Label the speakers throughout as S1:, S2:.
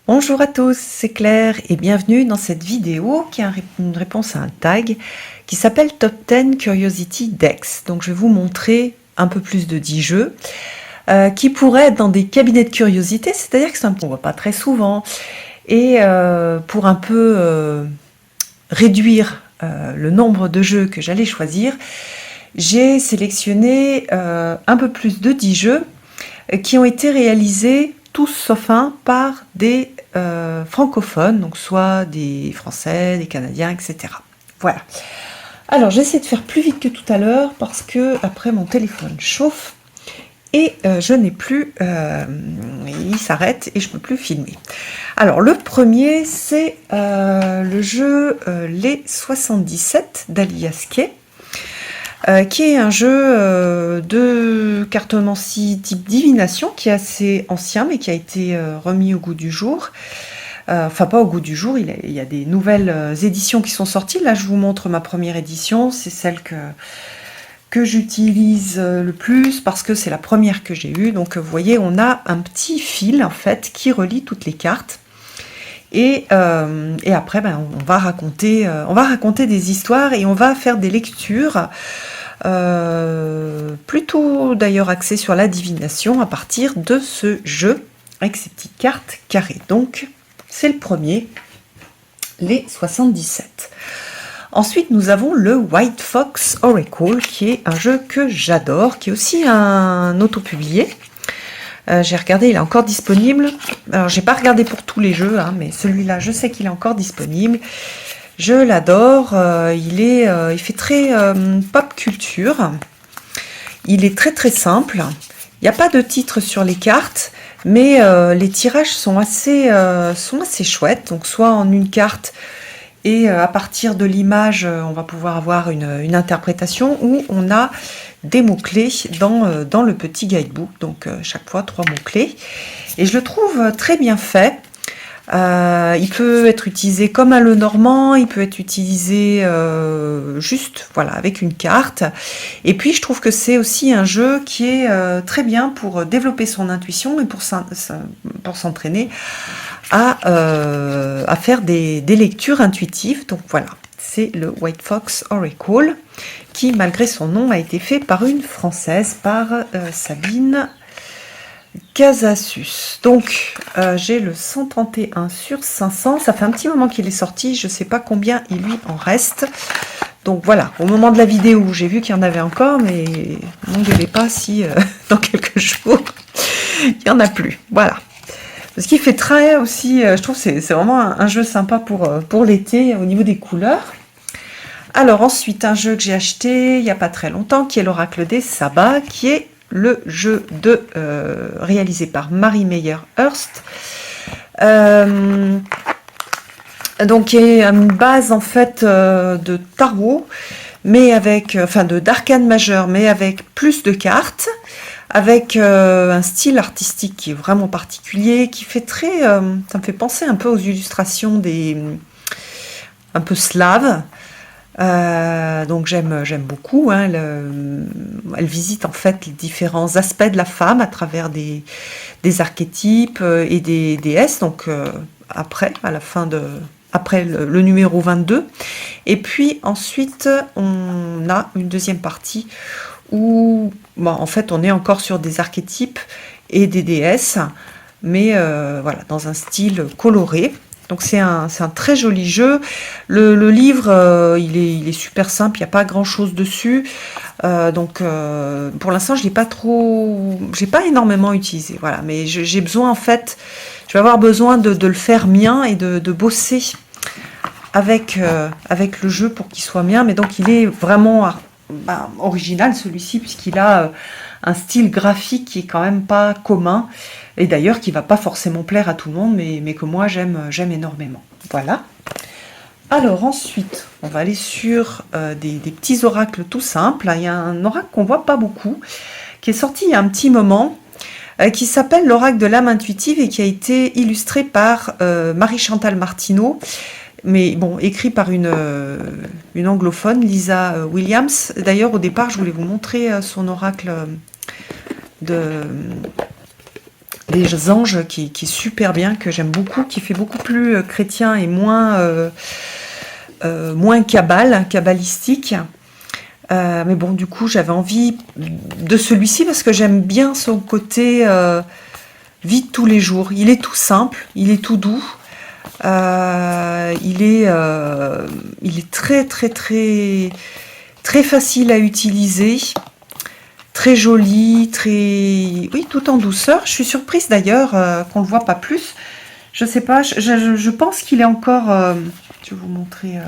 S1: Bonjour à tous, c'est Claire et bienvenue dans cette vidéo qui est une réponse à un tag qui s'appelle Top 10 Curiosity Decks. Donc je vais vous montrer un peu plus de 10 jeux qui pourraient être dans des cabinets de curiosité, c'est-à-dire que c'est un qu'on voit pas très souvent. Et pour un peu réduire le nombre de jeux que j'allais choisir, j'ai sélectionné un peu plus de 10 jeux qui ont été réalisés tous sauf un par des francophones, donc soit des Français, des Canadiens, etc. Voilà. Alors j'essaie de faire plus vite que tout à l'heure parce que après mon téléphone chauffe et je n'ai plus, il s'arrête et je ne peux plus filmer. Alors le premier c'est le jeu Les 77 d'Alias Kay. Qui est un jeu de cartomancie type divination, qui est assez ancien, mais qui a été remis au goût du jour. Enfin, pas au goût du jour, il y a des nouvelles éditions qui sont sorties. Là, je vous montre ma première édition, c'est celle que j'utilise le plus, parce que c'est la première que j'ai eue. Donc, vous voyez, on a un petit fil, en fait, qui relie toutes les cartes. Et après, on va raconter des histoires et on va faire des lectures plutôt d'ailleurs axées sur la divination à partir de ce jeu avec ces petites cartes carrées. Donc, c'est le premier, les 77. Ensuite, nous avons le White Fox Oracle, qui est un jeu que j'adore, qui est aussi un autopublié. J'ai regardé, il est encore disponible. Alors, j'ai pas regardé pour tous les jeux, hein, mais celui-là, je sais qu'il est encore disponible. Je l'adore. Il fait très pop culture. Il est très très simple. Il n'y a pas de titre sur les cartes, mais les tirages sont assez chouettes. Donc, soit en une carte, et à partir de l'image, on va pouvoir avoir une interprétation où on a des mots-clés dans le petit guidebook, donc chaque fois 3 mots-clés. Et je le trouve très bien fait. Il peut être utilisé comme un Lenormand, il peut être utilisé juste voilà, avec une carte. Et puis je trouve que c'est aussi un jeu qui est très bien pour développer son intuition et pour s'entraîner à faire des lectures intuitives. Donc voilà, c'est le White Fox Oracle, qui malgré son nom a été fait par une Française, par Sabine Casasus. Donc j'ai le 131 sur 500, ça fait un petit moment qu'il est sorti, je ne sais pas combien il lui en reste. Donc voilà, au moment de la vidéo, j'ai vu qu'il y en avait encore, mais n'engueulez pas si dans quelques jours, il n'y en a plus. Voilà. Ce qui fait très aussi, je trouve que c'est vraiment un jeu sympa pour l'été au niveau des couleurs. Alors ensuite, un jeu que j'ai acheté il n'y a pas très longtemps, qui est l'Oracle des Sabbats, qui est le jeu réalisé par Marie Meyer Hurst. Donc qui est une base en fait de tarot, mais avec, d'arcane majeur, mais avec plus de cartes, avec un style artistique qui est vraiment particulier, qui fait très, ça me fait penser un peu aux illustrations un peu slaves. Donc j'aime beaucoup, hein, elle visite en fait les différents aspects de la femme à travers des archétypes et des déesses, donc après le numéro 22. Et puis ensuite on a une deuxième partie où en fait on est encore sur des archétypes et des déesses, mais voilà, dans un style coloré. Donc c'est un très joli jeu. Le livre, il est super simple, il n'y a pas grand chose dessus. Donc pour l'instant, j'ai pas énormément utilisé. Voilà, mais j'ai besoin en fait, je vais avoir besoin de le faire mien et de bosser avec le jeu pour qu'il soit mien. Mais donc il est vraiment original celui-ci, puisqu'il a un style graphique qui est quand même pas commun, et d'ailleurs qui va pas forcément plaire à tout le monde, mais que moi j'aime énormément. Voilà. Alors ensuite, on va aller sur des petits oracles tout simples. Il y a un oracle qu'on voit pas beaucoup, qui est sorti il y a un petit moment, qui s'appelle l'oracle de l'âme intuitive et qui a été illustré par Marie-Chantal Martineau, mais bon, écrit par une anglophone, Lisa Williams. D'ailleurs, au départ, je voulais vous montrer son oracle les anges qui est super bien, que j'aime beaucoup, qui fait beaucoup plus chrétien et moins kabbalistique. Mais bon, du coup, j'avais envie de celui-ci parce que j'aime bien son côté vie de tous les jours. Il est tout simple, il est tout doux, il est très, très, très, très facile à utiliser, très joli, oui, tout en douceur. Je suis surprise d'ailleurs qu'on ne le voit pas plus. Je sais pas, je pense qu'il est encore... je vais vous montrer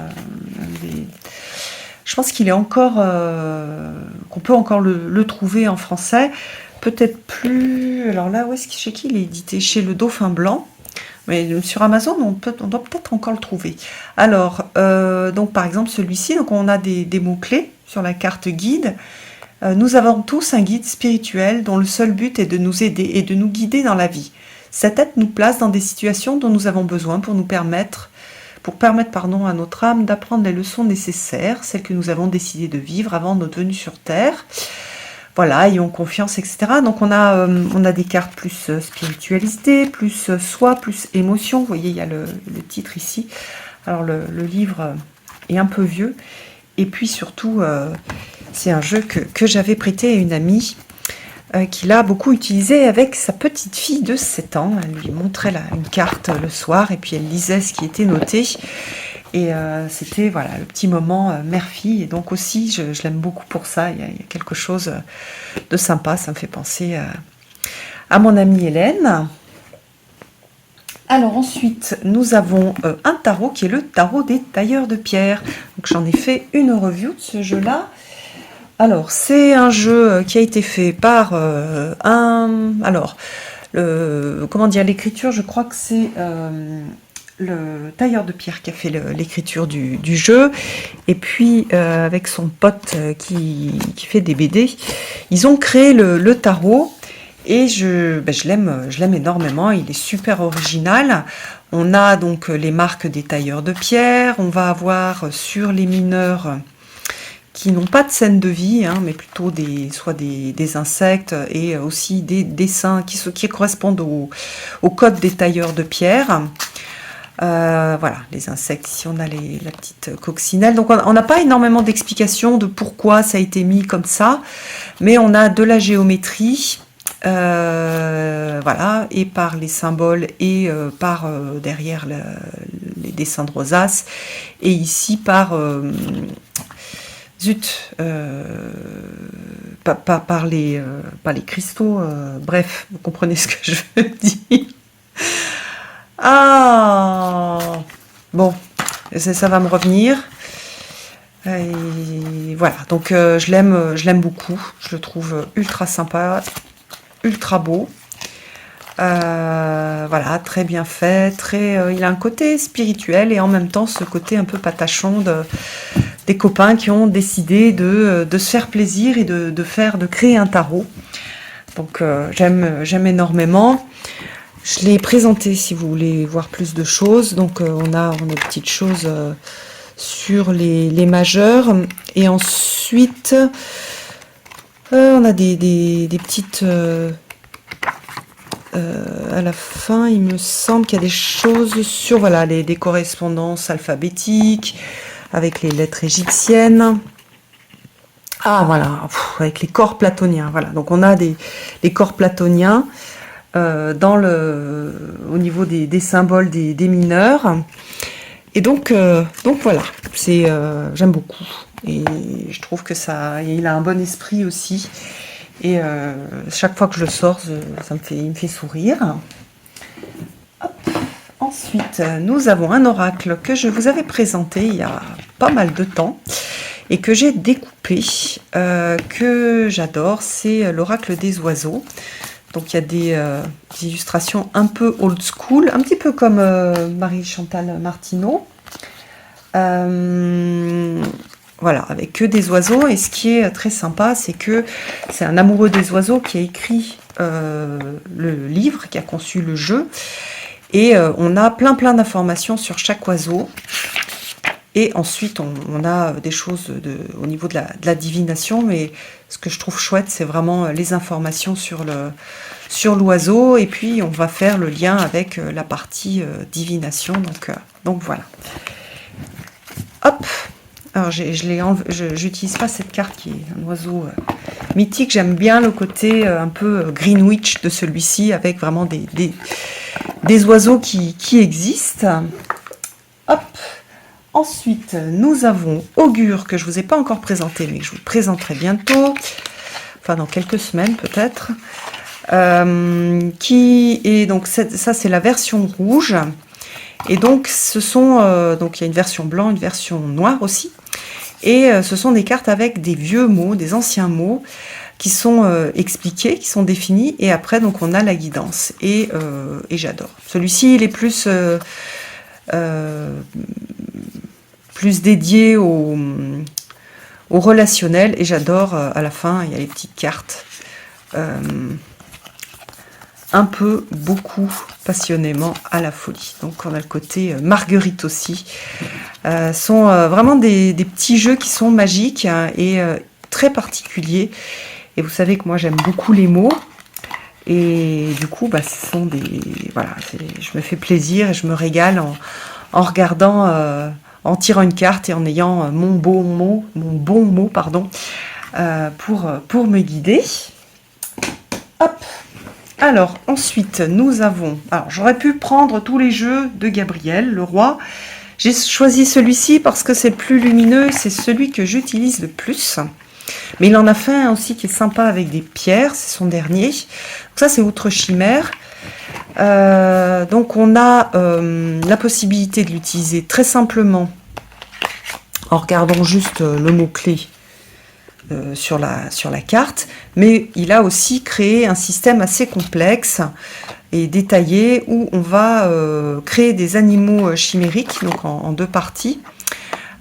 S1: je pense qu'il est encore... qu'on peut encore le trouver en français. Peut-être plus... Alors là, chez qui il est édité? Chez le Dauphin Blanc. Mais sur Amazon, on doit peut-être encore le trouver. Alors, donc par exemple, celui-ci, donc on a des mots-clés sur la carte guide. Nous avons tous un guide spirituel dont le seul but est de nous aider et de nous guider dans la vie. Cette aide nous place dans des situations dont nous avons besoin pour permettre à notre âme d'apprendre les leçons nécessaires, celles que nous avons décidé de vivre avant notre venue sur Terre. Voilà, ayons confiance, etc. Donc on a des cartes plus spiritualité, plus soi, plus émotion. Vous voyez, il y a le titre ici. Alors le livre est un peu vieux. Et puis surtout, c'est un jeu que j'avais prêté à une amie qui l'a beaucoup utilisé avec sa petite fille de 7 ans. Elle lui montrait une carte le soir et puis elle lisait ce qui était noté. Et c'était voilà, le petit moment mère-fille. Et donc aussi, je l'aime beaucoup pour ça. Il y a quelque chose de sympa. Ça me fait penser à mon amie Hélène. Alors ensuite, nous avons un tarot qui est le tarot des tailleurs de pierre. Donc j'en ai fait une review de ce jeu-là. Alors, c'est un jeu qui a été fait par l'écriture, je crois que c'est le tailleur de pierre qui a fait l'écriture du jeu. Et puis, avec son pote qui fait des BD, ils ont créé le tarot. Et je l'aime énormément, il est super original. On a donc les marques des tailleurs de pierre, on va avoir sur les mineurs qui n'ont pas de scène de vie, mais plutôt soit des insectes et aussi des dessins qui correspondent au code des tailleurs de pierre. Voilà, les insectes, ici on a la petite coccinelle. Donc on n'a pas énormément d'explications de pourquoi ça a été mis comme ça, mais on a de la géométrie. Voilà, et par les symboles et par derrière les dessins de rosaces, et ici par par les cristaux, bref, vous comprenez ce que je veux dire. Ah bon, ça va me revenir. Et voilà, donc je l'aime beaucoup, je le trouve ultra sympa, ultra beau. Voilà, très bien fait, il a un côté spirituel et en même temps ce côté un peu patachon des copains qui ont décidé de se faire plaisir et de créer un tarot. Donc j'aime énormément. Je l'ai présenté si vous voulez voir plus de choses. Donc on a des petites choses sur les majeurs, et ensuite on a des petites à la fin, il me semble qu'il y a des choses sur voilà, des correspondances alphabétiques avec les lettres égyptiennes. Ah voilà, avec les corps platoniens. Voilà, donc on a les corps platoniens au niveau des symboles des mineurs. Et donc voilà, j'aime beaucoup. Et je trouve que il a un bon esprit aussi. Et chaque fois que je le sors, il me fait sourire. Hop. Ensuite, nous avons un oracle que je vous avais présenté il y a pas mal de temps et que j'ai découpé, que j'adore. C'est l'oracle des oiseaux. Donc il y a des illustrations un peu old school, un petit peu comme Marie-Chantal Martineau. Voilà, avec que des oiseaux. Et ce qui est très sympa, c'est que c'est un amoureux des oiseaux qui a écrit le livre, qui a conçu le jeu. Et on a plein d'informations sur chaque oiseau. Et ensuite, on a des choses au niveau de la divination, mais ce que je trouve chouette, c'est vraiment les informations sur l'oiseau, et puis on va faire le lien avec la partie divination, donc voilà. Hop. Alors j'utilise pas cette carte qui est un oiseau mythique, j'aime bien le côté un peu Greenwich de celui-ci, avec vraiment des oiseaux qui existent. Hop. Ensuite, nous avons Augure, que je ne vous ai pas encore présenté, mais que je vous présenterai bientôt, enfin dans quelques semaines peut-être, qui est donc, ça c'est la version rouge, et donc ce sont, donc il y a une version blanc, une version noire aussi, et ce sont des cartes avec des vieux mots, des anciens mots, qui sont expliqués, qui sont définis, et après donc on a la guidance, et j'adore. Celui-ci il est plus dédié au relationnel, et j'adore, à la fin il y a les petites cartes un peu, beaucoup, passionnément, à la folie. Donc on a le côté Marguerite aussi, sont vraiment des petits jeux qui sont magiques, hein, et très particuliers, et vous savez que moi j'aime beaucoup les mots, et du coup ce sont voilà, je me fais plaisir et je me régale en regardant, en tirant une carte et en ayant mon bon mot, pardon, pour me guider. Hop. Alors, ensuite, nous avons... Alors, j'aurais pu prendre tous les jeux de Gabriel, le roi. J'ai choisi celui-ci parce que c'est le plus lumineux, c'est celui que j'utilise le plus. Mais il en a fait un aussi qui est sympa avec des pierres, c'est son dernier. Donc ça, c'est Outre Chimère. Donc on a la possibilité de l'utiliser très simplement en regardant juste le mot-clé sur la carte, mais il a aussi créé un système assez complexe et détaillé où on va créer des animaux chimériques, donc en deux parties,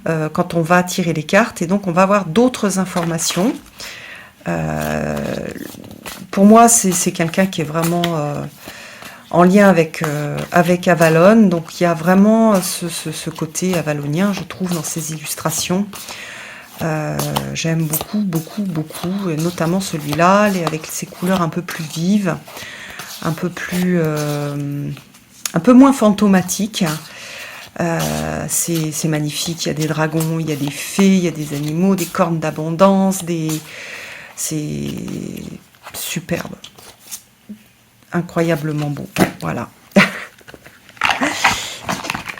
S1: quand on va tirer les cartes, et donc on va avoir d'autres informations. Pour moi, c'est quelqu'un qui est vraiment en lien avec Avalon, donc il y a vraiment ce côté avalonien, je trouve, dans ces illustrations. J'aime beaucoup, et notamment celui-là, avec ses couleurs un peu plus vives, un peu moins fantomatiques. C'est magnifique, il y a des dragons, il y a des fées, il y a des animaux, des cornes d'abondance, c'est superbe. Incroyablement beau, voilà.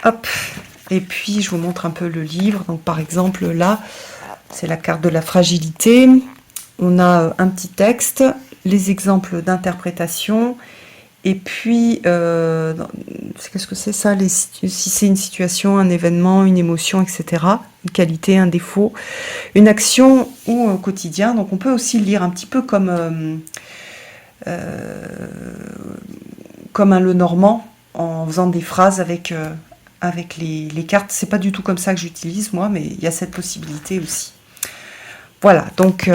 S1: Hop, et puis je vous montre un peu le livre. Donc par exemple là, c'est la carte de la fragilité. On a un petit texte, les exemples d'interprétation, et puis qu'est-ce que c'est ça, si c'est une situation, un événement, une émotion, etc. Une qualité, un défaut, une action ou un quotidien. Donc on peut aussi le lire un petit peu comme un Lenormand, en faisant des phrases avec les cartes. C'est pas du tout comme ça que j'utilise moi, mais il y a cette possibilité aussi. Voilà, donc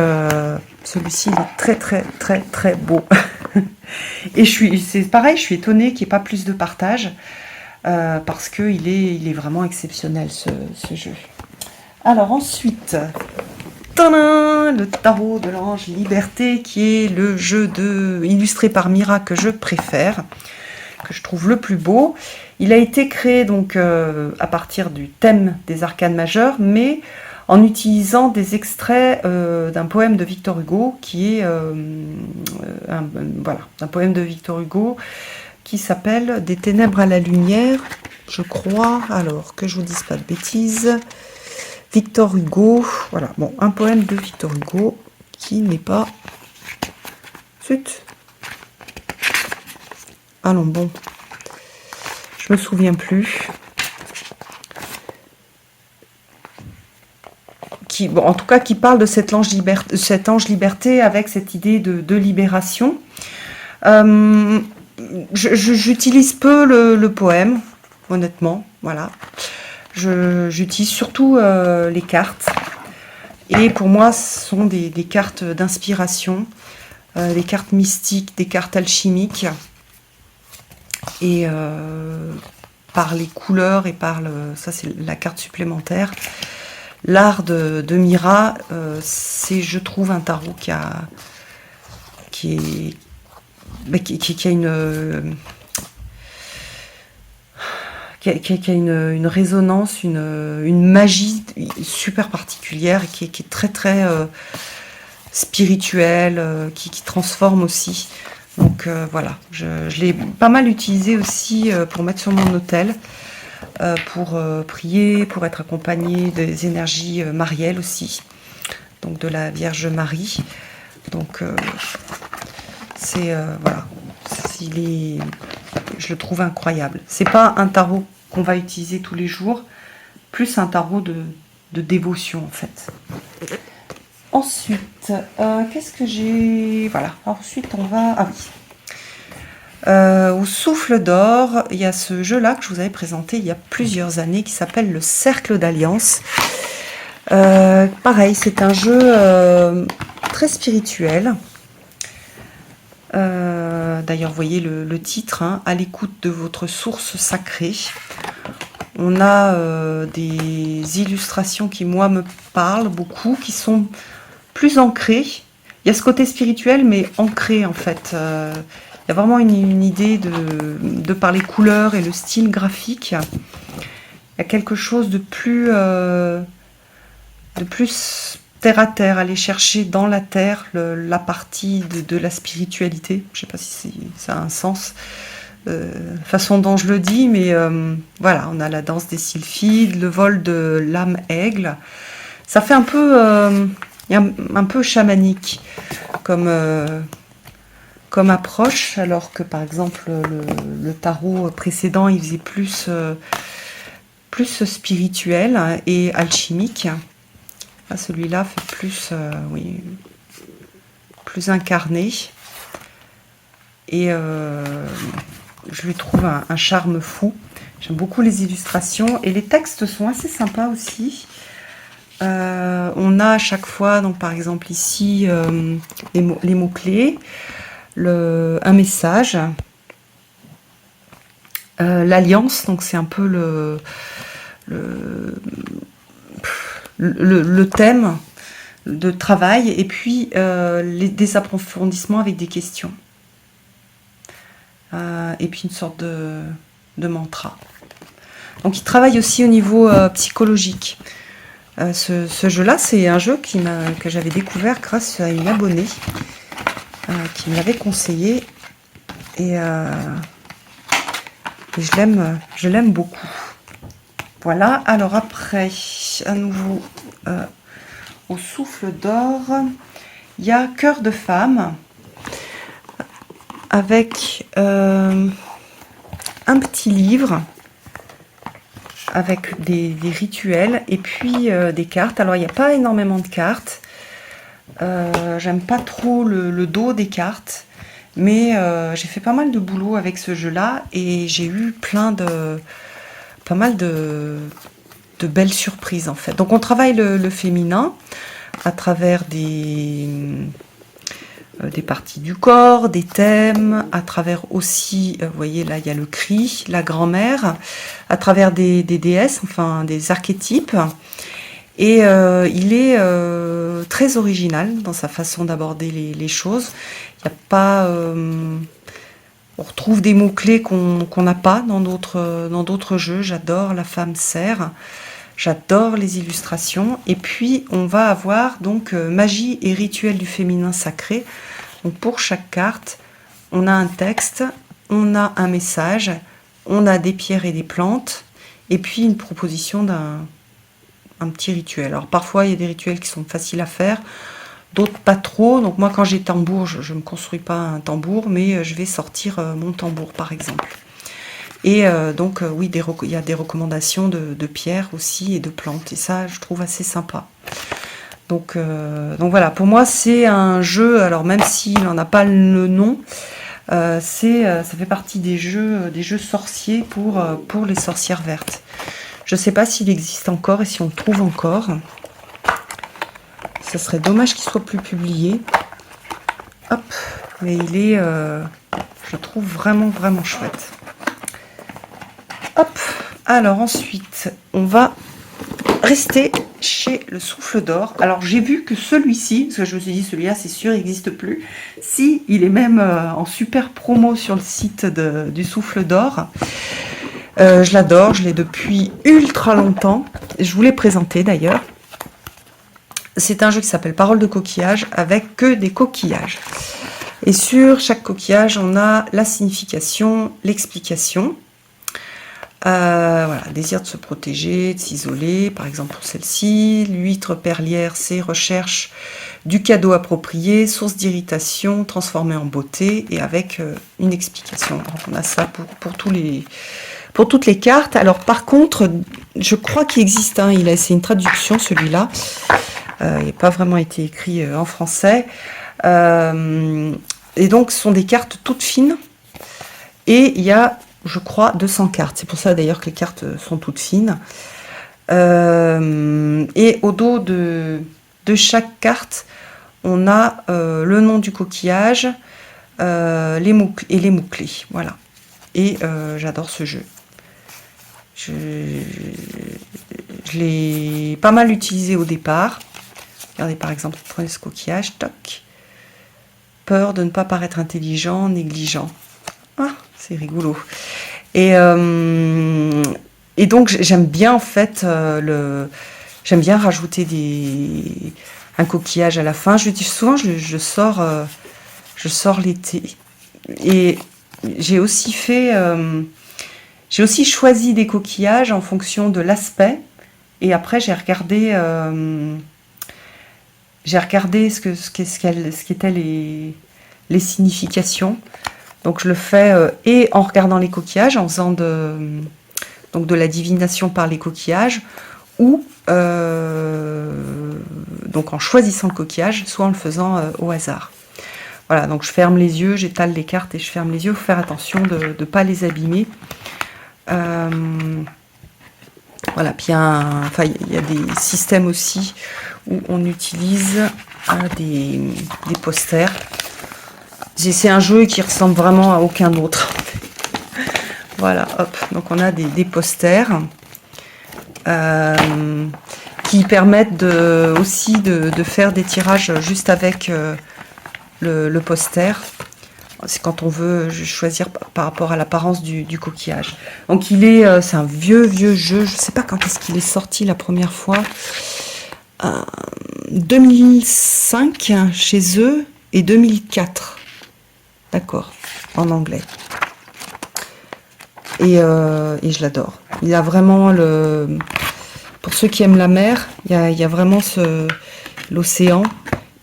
S1: celui-ci il est très beau. Et c'est pareil, je suis étonnée qu'il n'y ait pas plus de partage, parce qu'il est vraiment exceptionnel ce jeu. Alors ensuite, tadam, le tarot de l'ange Liberté, qui est le jeu illustré par Mira que je préfère, que je trouve le plus beau. Il a été créé donc à partir du thème des arcanes majeures, mais en utilisant des extraits d'un poème de Victor Hugo, qui est un poème de Victor Hugo qui s'appelle Des ténèbres à la lumière, je crois. Alors, que je vous dise pas de bêtises. Victor Hugo, voilà, bon, un poème de Victor Hugo qui n'est pas... Zut. Allons, bon. Je me souviens plus. En tout cas, qui parle de cet ange liberté avec cette idée de libération. J'utilise peu le poème, honnêtement, voilà. J'utilise surtout les cartes. Et pour moi, ce sont des cartes d'inspiration, des cartes mystiques, des cartes alchimiques. Et par les couleurs et par ça c'est la carte supplémentaire. L'art de Mira, c'est, je trouve, un tarot qui a une résonance, une magie super particulière et qui est très très spirituelle, qui transforme aussi. Donc voilà, je l'ai pas mal utilisé aussi pour mettre sur mon autel, pour prier, pour être accompagnée des énergies marielles aussi, donc de la Vierge Marie. Donc c'est voilà, je le trouve incroyable. C'est pas un tarot qu'on va utiliser tous les jours, plus un tarot de dévotion en fait. Ensuite, qu'est-ce que j'ai... Voilà, ensuite on va... Ah oui. Au Souffle d'Or, il y a ce jeu-là que je vous avais présenté il y a plusieurs années qui s'appelle le Cercle d'Alliance. Pareil, c'est un jeu très spirituel. D'ailleurs, vous voyez le titre, hein, à l'écoute de votre source sacrée. On a des illustrations qui, moi, me parlent beaucoup, qui sont plus ancrées. Il y a ce côté spirituel, mais ancré, en fait. Il y a vraiment une idée de par les couleurs et le style graphique. Il y a quelque chose de plus terre à terre, aller chercher dans la terre la partie de la spiritualité. Je ne sais pas si ça a un sens, façon dont je le dis, mais voilà, on a la danse des sylphides, le vol de l'âme aigle. Ça fait un peu chamanique comme approche, alors que par exemple le tarot précédent, il faisait plus spirituel et alchimique. Là, celui-là fait plus, oui, plus incarné. Et je lui trouve un charme fou. J'aime beaucoup les illustrations. Et les textes sont assez sympas aussi. On a à chaque fois, donc par exemple ici, les mots-clés, un message, l'alliance, donc c'est un peu le thème de travail, et puis des approfondissements avec des questions. Et puis une sorte de mantra. Donc il travaille aussi au niveau psychologique. Ce jeu-là, c'est un jeu que j'avais découvert grâce à une abonnée qui me l'avait conseillé. Et je l'aime beaucoup. Voilà, alors après, à nouveau, au Souffle d'Or, il y a Cœur de femme, avec un petit livre, avec des rituels, et puis des cartes. Alors, il n'y a pas énormément de cartes. J'aime pas trop le dos des cartes, mais j'ai fait pas mal de boulot avec ce jeu-là, et j'ai eu pas mal de belles surprises en fait. Donc on travaille le féminin à travers des parties du corps, des thèmes, à travers aussi, vous voyez là il y a le cri, la grand-mère, à travers des déesses, enfin des archétypes. Et il est très original dans sa façon d'aborder les choses. Il n'y a pas... on retrouve des mots-clés qu'on n'a pas dans d'autres jeux. J'adore la femme serre. J'adore les illustrations. Et puis, on va avoir donc magie et rituel du féminin sacré. Donc, pour chaque carte, on a un texte, on a un message, on a des pierres et des plantes, et puis une proposition d'un petit rituel. Alors, parfois, il y a des rituels qui sont faciles à faire, d'autres pas trop. Donc, moi, quand j'ai tambour, je ne me construis pas un tambour, mais je vais sortir mon tambour, par exemple. Et donc, oui, il y a des recommandations de pierres aussi et de plantes. Et ça, je trouve assez sympa. Donc voilà, pour moi, c'est un jeu, alors même s'il n'en a pas le nom, ça fait partie des jeux sorciers pour les sorcières vertes. Je ne sais pas s'il existe encore et si on le trouve encore. Ça serait dommage qu'il soit plus publié. Hop, mais il est, je trouve vraiment, vraiment chouette. Hop, alors ensuite, on va rester chez le souffle d'or. Alors j'ai vu que celui-ci, parce que je me suis dit celui-là c'est sûr il n'existe plus, si il est même en super promo sur le site du souffle d'or. Je l'adore, je l'ai depuis ultra longtemps. Je vous l'ai présenté d'ailleurs. C'est un jeu qui s'appelle Parole de coquillage avec que des coquillages. Et sur chaque coquillage, on a la signification, l'explication. Voilà, désir de se protéger, de s'isoler, par exemple pour celle-ci. L'huître perlière, c'est recherche du cadeau approprié, source d'irritation, transformée en beauté, et avec une explication. Donc on a ça pour toutes les cartes. Alors par contre, je crois qu'il existe, hein, c'est une traduction celui-là. Il n'a pas vraiment été écrit en français. Et donc ce sont des cartes toutes fines. Et il y a, je crois, 200 cartes. C'est pour ça d'ailleurs que les cartes sont toutes fines. Et au dos de chaque carte, on a le nom du coquillage, les mots-clés. Voilà. Et j'adore ce jeu. Je l'ai pas mal utilisé au départ. Regardez par exemple, prenez ce coquillage, toc. Peur de ne pas paraître intelligent, négligent. Ah, c'est rigolo. Et donc j'aime bien en fait j'aime bien rajouter un coquillage à la fin. Je dis souvent je sors l'été. Et j'ai aussi choisi des coquillages en fonction de l'aspect. Et après j'ai regardé ce qu'étaient les significations. Donc je le fais et en regardant les coquillages, en faisant de la divination par les coquillages, ou donc en choisissant le coquillage, soit en le faisant au hasard. Voilà, donc je ferme les yeux, j'étale les cartes et je ferme les yeux. Il faut faire attention de ne pas les abîmer. Voilà, puis il y a des systèmes aussi où on utilise des posters. C'est un jeu qui ressemble vraiment à aucun autre. Voilà, hop, donc on a des posters qui permettent aussi de faire des tirages juste avec le poster. C'est quand on veut choisir par rapport à l'apparence du coquillage. Donc c'est un vieux jeu. Je ne sais pas quand est-ce qu'il est sorti la première fois. 2005 chez eux et 2004. D'accord, en anglais. Et je l'adore. Il y a vraiment pour ceux qui aiment la mer, il y a vraiment l'océan.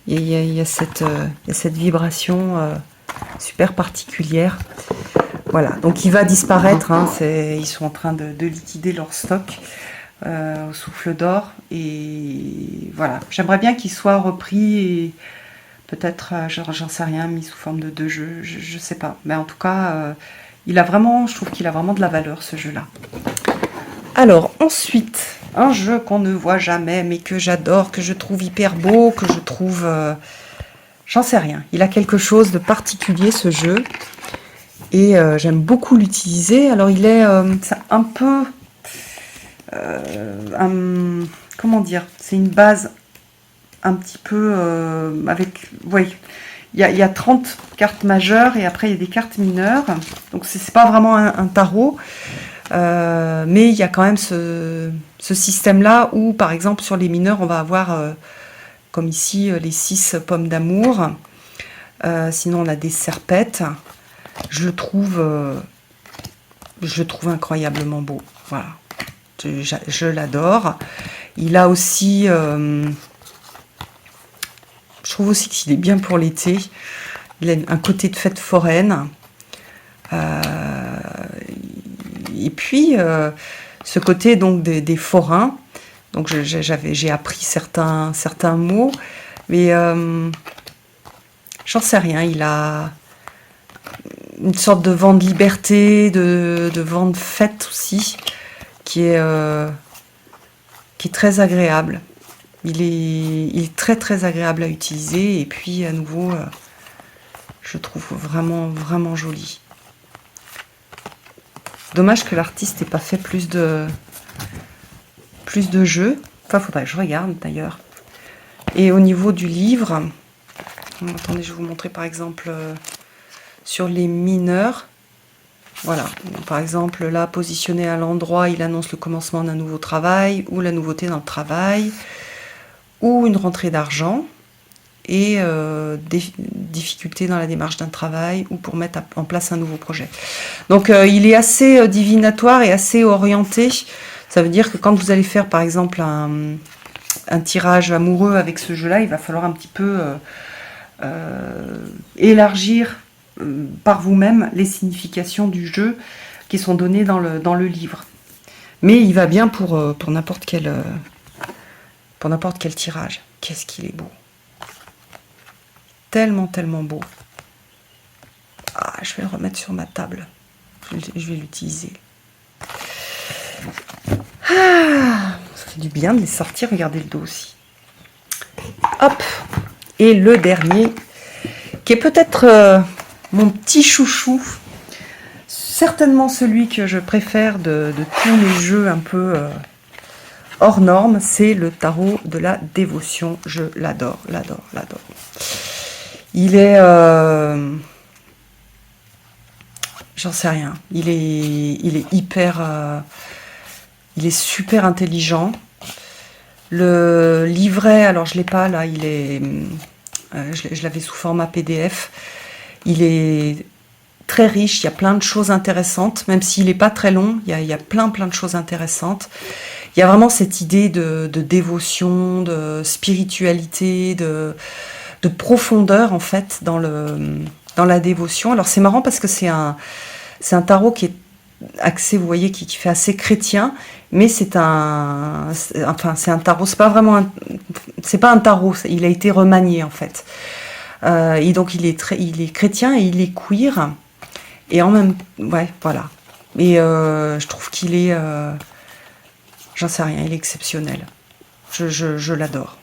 S1: Il y a cette vibration super particulière. Voilà, donc il va disparaître. Hein, ils sont en train de liquider leur stock au souffle d'or. Et voilà, j'aimerais bien qu'il soit repris et peut-être, j'en sais rien, mis sous forme de jeu. Je sais pas. Mais en tout cas, je trouve qu'il a vraiment de la valeur, ce jeu-là. Alors, ensuite, un jeu qu'on ne voit jamais, mais que j'adore, que je trouve hyper beau, que je trouve... j'en sais rien. Il a quelque chose de particulier, ce jeu. Et j'aime beaucoup l'utiliser. Alors, c'est un peu... comment dire? C'est une base un petit peu avec... Oui, il y a 30 cartes majeures et après, il y a des cartes mineures. Donc, c'est pas vraiment un tarot. Mais il y a quand même ce système-là où, par exemple, sur les mineurs, on va avoir, comme ici, les 6 pommes d'amour. Sinon, on a des serpettes. Je le trouve incroyablement beau. Voilà. Je l'adore. Il a aussi... je trouve aussi qu'il est bien pour l'été. Il a un côté de fête foraine. Et puis, ce côté donc des forains. Donc, j'ai appris certains mots. Mais j'en sais rien. Il a une sorte de vent de liberté, de vent de fête aussi, qui est très agréable. Il est très très agréable à utiliser. Et puis, à nouveau, je trouve vraiment, vraiment joli. Dommage que l'artiste n'ait pas fait plus de jeux. Enfin, faudrait que je regarde d'ailleurs. Et au niveau du livre, attendez, je vais vous montrer par exemple sur les mineurs. Voilà, par exemple, là, positionné à l'endroit, il annonce le commencement d'un nouveau travail, ou la nouveauté dans le travail, ou une rentrée d'argent, et des difficultés dans la démarche d'un travail, ou pour mettre en place un nouveau projet. Donc, il est assez divinatoire et assez orienté. Ça veut dire que quand vous allez faire, par exemple, un tirage amoureux avec ce jeu-là, il va falloir un petit peu élargir par vous-même les significations du jeu qui sont données dans le livre. Mais il va bien pour n'importe quel tirage. Qu'est-ce qu'il est beau. Tellement, tellement beau. Ah, je vais le remettre sur ma table. Je vais l'utiliser. Ah, ça fait du bien de les sortir. Regardez le dos aussi. Hop. Et le dernier, qui est peut-être mon petit chouchou, certainement celui que je préfère de tous les jeux un peu hors normes, c'est le tarot de la dévotion. Je l'adore, l'adore, l'adore. Il est... j'en sais rien. Il est hyper... il est super intelligent. Le livret, alors je ne l'ai pas là, il est... je l'avais sous format PDF. Il est très riche, il y a plein de choses intéressantes, même s'il n'est pas très long, il y a plein de choses intéressantes. Il y a vraiment cette idée de dévotion, de spiritualité, de profondeur en fait dans la dévotion. Alors c'est marrant parce que c'est un tarot qui est axé, vous voyez, qui fait assez chrétien, mais c'est un tarot, c'est pas un tarot, il a été remanié en fait. Et donc il est chrétien et il est queer, et en même, ouais, voilà. Et je trouve qu'il est, j'en sais rien, il est exceptionnel. Je l'adore.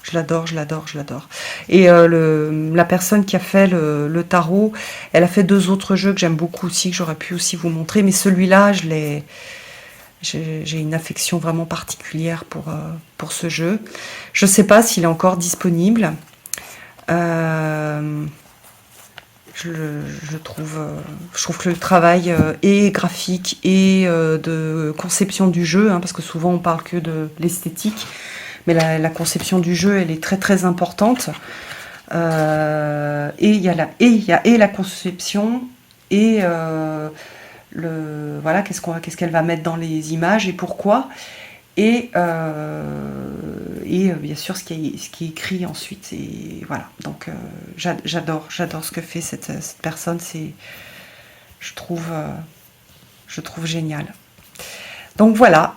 S1: Je l'adore, je l'adore, je l'adore. Et la personne qui a fait le tarot, elle a fait 2 autres jeux que j'aime beaucoup aussi, que j'aurais pu aussi vous montrer, mais celui-là, j'ai une affection vraiment particulière pour ce jeu. Je ne sais pas s'il est encore disponible. Je trouve que le travail est graphique et de conception du jeu, parce que souvent on parle que de l'esthétique, mais la conception du jeu, elle est très très importante. Et il y a la conception et voilà, qu'est-ce qu'elle va mettre dans les images et pourquoi. Et bien sûr ce qui est écrit ensuite. Et voilà, donc j'adore ce que fait cette personne. Je trouve génial. Donc voilà,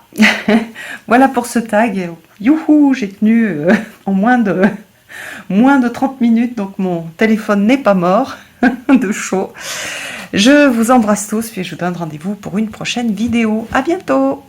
S1: voilà pour ce tag. Youhou, j'ai tenu en moins de 30 minutes, donc mon téléphone n'est pas mort de chaud. Je vous embrasse tous, puis je vous donne rendez-vous pour une prochaine vidéo. À bientôt!